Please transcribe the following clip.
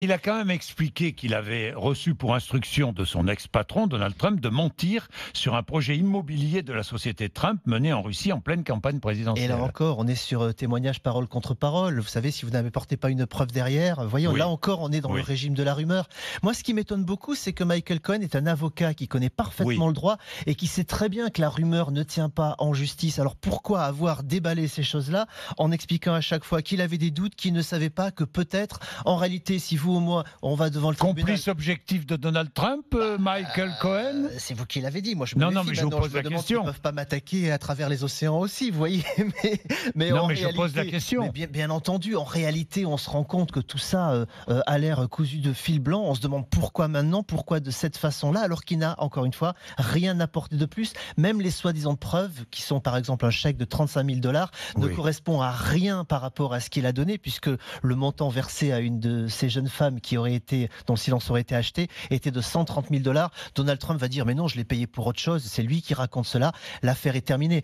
Il a quand même expliqué qu'il avait reçu pour instruction de son ex-patron, Donald Trump, de mentir sur un projet immobilier de la société Trump mené en Russie en pleine campagne Et là présidentielle. encore, on est sur témoignage parole contre parole. Vous savez, si vous n'apportez pas une preuve derrière, voyons, là Oui, encore, on est dans le oui, régime de la rumeur. Moi, ce qui m'étonne beaucoup, c'est que Michael Cohen est un avocat qui connaît parfaitement oui. le droit et qui sait très bien que la rumeur ne tient pas en justice. Alors pourquoi avoir déballé ces choses-là en expliquant à chaque fois qu'il avait des doutes, qu'il ne savait pas que peut-être, en réalité, si vous ou moi, on va devant le tribunal. Complice objectif de Donald Trump, Michael Cohen? C'est vous qui l'avez dit. Moi, je me Non, non, méfie mais je vous maintenant. Je pose me la demande s'ils ne question. peuvent pas m'attaquer à travers les océans aussi, vous voyez. Mais Non, en mais je pose la réalité, mais question. bien entendu, en réalité, on se rend compte que tout ça a l'air cousu de fil blanc. On se demande pourquoi maintenant, pourquoi de cette façon-là, alors qu'il n'a, encore une fois, rien apporté de plus. Même les soi-disant preuves, qui sont par exemple un chèque de 35 000 dollars, ne Oui. correspondent à rien par rapport à ce qu'il a donné, puisque le montant versé à une de ces jeunes femmes dont le silence aurait été acheté était de 130 000 dollars. Donald Trump va dire mais non, je l'ai payé pour autre chose. C'est lui qui raconte cela. L'affaire est terminée.